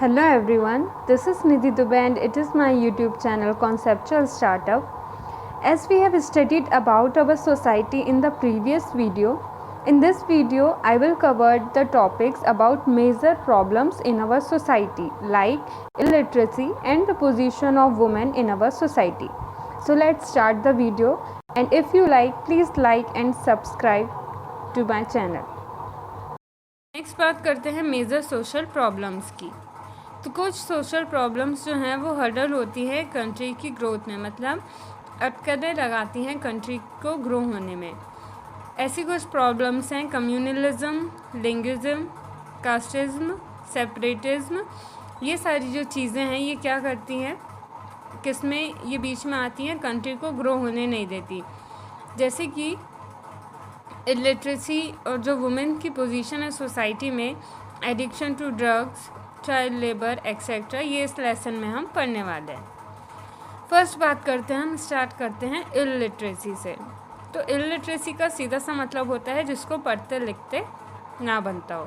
Hello everyone, this is Nidhi Dubey and it is my YouTube channel Conceptual Startup. As we have studied about our society in the previous video, in this video I will cover the topics about major problems in our society like illiteracy and the position of women in our society. So let's start the video, and if you like, please like and subscribe to my channel. Next बात करते हैं major social problems की। तो कुछ social problems जो हैं वो hurdle होती है कंट्री की ग्रोथ में, मतलब अटकलें लगाती हैं कंट्री को ग्रो होने में। ऐसी कुछ प्रॉब्लम्स हैं कम्युनलिज्म, लिंग्विज्म, कास्टिज्म, सेपरेटिज्म। ये सारी जो चीज़ें हैं ये क्या करती हैं, किसमें ये बीच में आती हैं, कंट्री को ग्रो होने नहीं देती। जैसे कि इलिटरेसी और जो वुमेन की पोजीशन है सोसाइटी में, addiction to drugs, child labour etcetera, ये इस लेसन में हम पढ़ने वाले हैं। फर्स्ट बात करते हैं, हम स्टार्ट करते हैं इलिटरेसी से। तो इलिटरेसी का सीधा सा मतलब होता है जिसको पढ़ते लिखते ना बनता हो।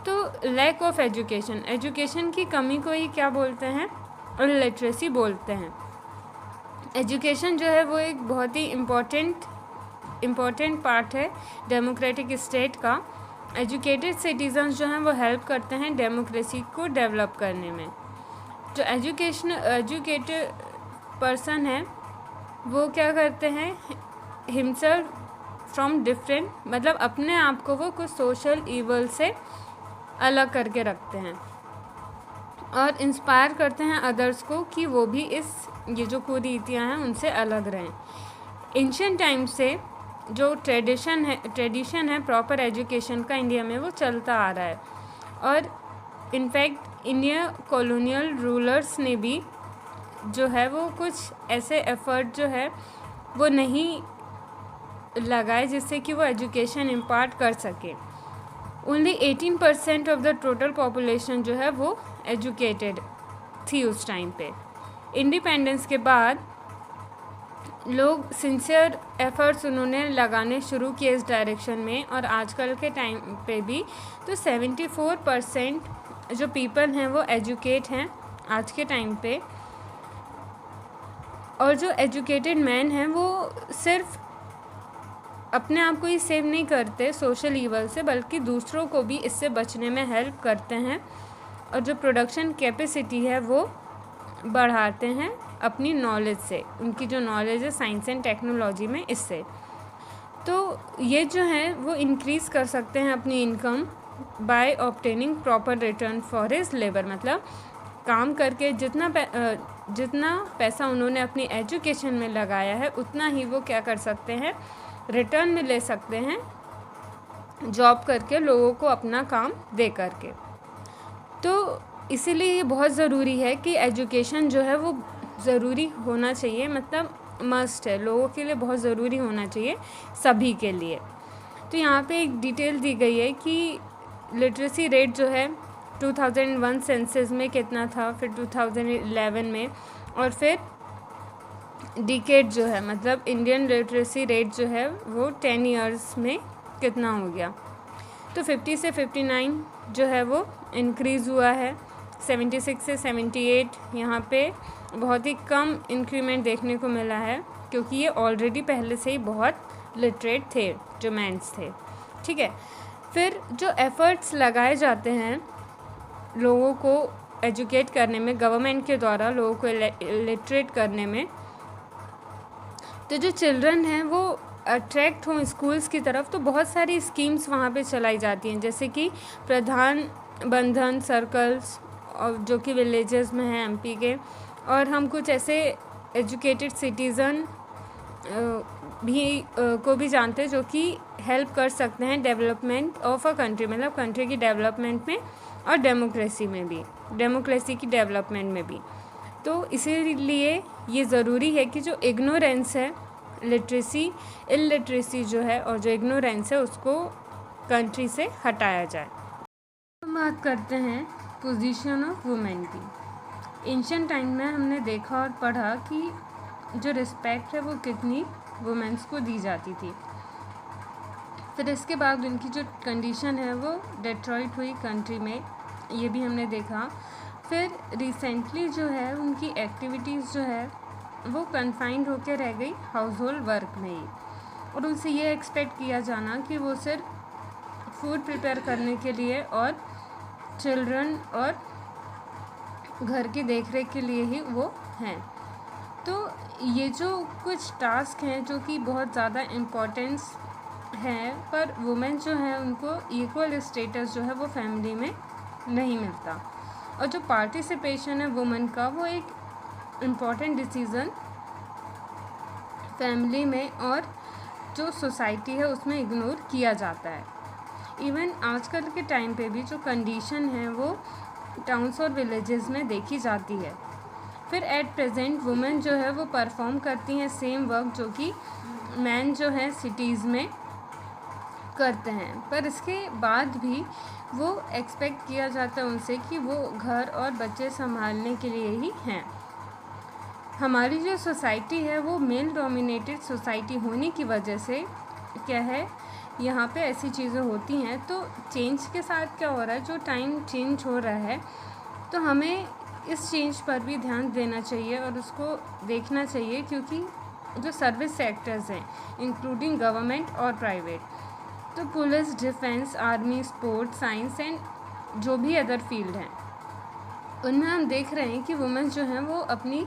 तो लैक ऑफ एजुकेशन, एजुकेशन की कमी को ही क्या बोलते हैं, इलिटरेसी बोलते हैं। एजुकेशन जो है वो एक बहुत ही इम्पॉर्टेंट पार्ट है डेमोक्रेटिक स्टेट का। एजुकेटेड सिटीजन्स जो हैं वो हेल्प करते हैं डेमोक्रेसी को डेवलप करने में। जो एजुकेटेड पर्सन है वो क्या करते हैं, हिमसेल्फ फ्रॉम डिफरेंट, मतलब अपने आप को वो कुछ सोशल ईवल से अलग करके रखते हैं और इंस्पायर करते हैं अदर्स को कि वो भी ये जो कुरीतियाँ हैं उनसे अलग रहें। एंशिएंट टाइम से जो ट्रेडिशन है प्रॉपर एजुकेशन का इंडिया में, वो चलता आ रहा है। और इनफैक्ट इंडिया कॉलोनियल रूलर्स ने भी जो है वो कुछ ऐसे एफर्ट जो है वो नहीं लगाए जिससे कि वो एजुकेशन इम्पार्ट कर सके। Only 18% of the total population जो है वो एजुकेटेड थी उस टाइम पे। इंडिपेंडेंस के बाद लोग सिंसियर एफ़र्ट्स उन्होंने लगाने शुरू किए इस डायरेक्शन में, और आजकल के टाइम पे भी तो 74% जो पीपल हैं वो एजुकेट हैं आज के टाइम पे। और जो एजुकेटेड मैन हैं वो सिर्फ अपने आप को ही सेव नहीं करते सोशल ईवल से, बल्कि दूसरों को भी इससे बचने में हेल्प करते हैं, और जो प्रोडक्शन कैपेसिटी है वो बढ़ाते हैं अपनी नॉलेज से, उनकी जो नॉलेज है साइंस एंड टेक्नोलॉजी में, इससे। तो ये जो है वो इंक्रीज़ कर सकते हैं अपनी income by obtaining proper return for his labour, मतलब काम करके जितना पैसा उन्होंने अपनी एजुकेशन में लगाया है उतना ही वो क्या कर सकते हैं, रिटर्न में ले सकते हैं जॉब करके, लोगों को अपना काम दे करके। तो इसीलिए ये बहुत ज़रूरी है कि एजुकेशन जो है वो ज़रूरी होना चाहिए, मतलब मस्ट है, लोगों के लिए बहुत ज़रूरी होना चाहिए, सभी के लिए। तो यहाँ पे एक डिटेल दी गई है कि लिटरेसी रेट जो है 2001 सेंसस में कितना था, फिर 2011 में, और फिर डिकेड जो है, मतलब इंडियन लिटरेसी रेट जो है वो 10 इयर्स में कितना हो गया। तो 50 से 59 जो है वो इंक्रीज़ हुआ है, 76 से 78 यहाँ पे बहुत ही कम इंक्रीमेंट देखने को मिला है, क्योंकि ये ऑलरेडी पहले से ही बहुत लिटरेट थे जो मैंस थे। ठीक है, फिर जो एफ़र्ट्स लगाए जाते हैं लोगों को एजुकेट करने में, गवर्नमेंट के द्वारा लोगों को लिटरेट करने में, तो जो चिल्ड्रन हैं वो अट्रैक्ट हों स्कूल्स की तरफ, तो बहुत सारी स्कीम्स वहाँ पे चलाई जाती हैं, जैसे कि प्रधान बंधन सर्कल्स, और जो कि विलेजेस में हैं एमपी के। और हम कुछ ऐसे एजुकेटेड सिटीज़न को भी जानते हैं जो कि हेल्प कर सकते हैं डेवलपमेंट ऑफ अ कंट्री, मतलब कंट्री की डेवलपमेंट में और डेमोक्रेसी में भी, डेमोक्रेसी की डेवलपमेंट में भी। तो इसीलिए ये ज़रूरी है कि जो इग्नोरेंस है, इलिटरेसी जो है और जो इग्नोरेंस है उसको कंट्री से हटाया जाए। हम बात करते हैं पोजीशन ऑफ वुमेन की। एंशिएंट टाइम में हमने देखा और पढ़ा कि जो रिस्पेक्ट है वो कितनी वुमेन्स को दी जाती थी। फिर इसके बाद उनकी जो कंडीशन है वो डेट्रॉइट हुई कंट्री में ये भी हमने देखा। फिर रिसेंटली जो है उनकी एक्टिविटीज़ जो है वो कन्फाइंड होकर रह गई हाउस होल्ड वर्क में ही, और उनसे ये एक्सपेक्ट किया जाना कि वो सिर्फ फूड प्रिपेयर करने के लिए और चिल्ड्रन और घर की देखरेख के लिए ही वो हैं। तो ये जो कुछ टास्क हैं जो कि बहुत ज़्यादा इम्पोर्टेंस है, पर वुमेन जो है उनको इक्वल स्टेटस जो है वो फैमिली में नहीं मिलता। और जो पार्टिसिपेशन है वुमेन का वो एक इम्पॉर्टेंट डिसीज़न फैमिली में और जो सोसाइटी है उसमें इग्नोर किया जाता है। इवन आजकल के टाइम पे भी जो कंडीशन है वो टाउन्स और विलेजेस में देखी जाती है। फिर एट प्रेजेंट वुमेन जो है वो परफॉर्म करती हैं सेम वर्क जो कि मैन जो है सिटीज़ में करते हैं, पर इसके बाद भी वो एक्सपेक्ट किया जाता है उनसे कि वो घर और बच्चे संभालने के लिए ही हैं। हमारी जो सोसाइटी है वो मेल डोमिनेटेड सोसाइटी होने की वजह से क्या है, यहाँ पे ऐसी चीज़ें होती हैं। तो चेंज के साथ क्या हो रहा है, जो टाइम चेंज हो रहा है तो हमें इस चेंज पर भी ध्यान देना चाहिए और उसको देखना चाहिए, क्योंकि जो सर्विस सेक्टर्स हैं इंक्लूडिंग गवर्नमेंट और प्राइवेट, तो police, defence, army, sports, science and जो भी अदर फील्ड हैं, उनमें हम देख रहे हैं कि वुमेन जो हैं वो अपनी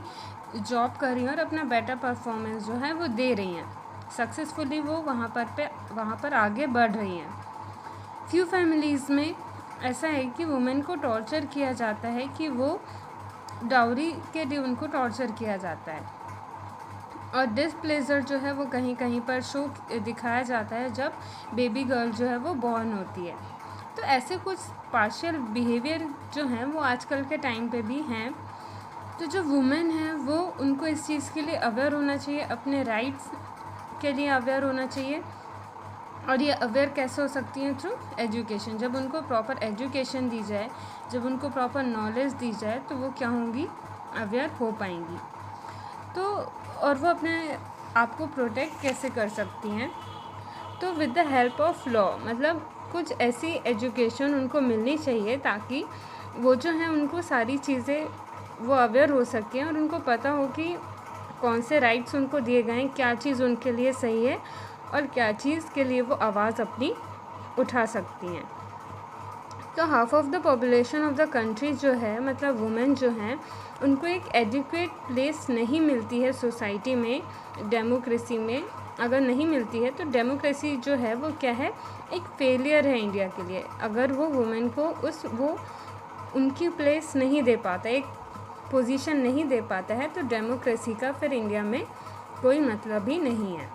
जॉब कर रही हैं और अपना बेटर परफॉर्मेंस जो है वो दे रही हैं। सक्सेसफुली वो वहाँ पर आगे बढ़ रही हैं। फ्यू फैमिलीज़ में ऐसा है कि वुमेन को टॉर्चर किया जाता है, कि वो डाउरी के लिए उनको टॉर्चर किया जाता है, और डिसप्लेजर जो है वो कहीं कहीं पर शो दिखाया जाता है जब बेबी गर्ल जो है वो बॉर्न होती है। तो ऐसे कुछ पार्शियल बिहेवियर जो हैं वो आजकल के टाइम पे भी हैं। तो जो वुमेन है वो उनको इस चीज़ के लिए अवेयर होना चाहिए, अपने राइट्स के लिए अवेयर होना चाहिए। और ये अवेयर कैसे हो सकती हैं? Through education. जब उनको प्रॉपर एजुकेशन दी जाए, जब उनको प्रॉपर नॉलेज दी जाए, तो वो क्या होंगी, अवेयर हो पाएंगी। तो और वो अपने आप को प्रोटेक्ट कैसे कर सकती हैं? तो with the help of law, मतलब कुछ ऐसी एजुकेशन उनको मिलनी चाहिए ताकि वो जो है उनको सारी चीज़ें वो अवेयर हो सकें और उनको पता हो कि कौन से राइट्स उनको दिए गए हैं, क्या चीज़ उनके लिए सही है और क्या चीज़ के लिए वो आवाज़ अपनी उठा सकती हैं। तो half of the population of the country जो है, मतलब वुमेन जो हैं, उनको एक एडिक्वेट प्लेस नहीं मिलती है सोसाइटी में, डेमोक्रेसी में। अगर नहीं मिलती है तो डेमोक्रेसी जो है वो क्या है, एक फेलियर है इंडिया के लिए। अगर वो वुमेन को वो उनकी प्लेस नहीं दे पाता, एक पोजीशन नहीं दे पाता है, तो डेमोक्रेसी का फिर इंडिया में कोई मतलब ही नहीं है।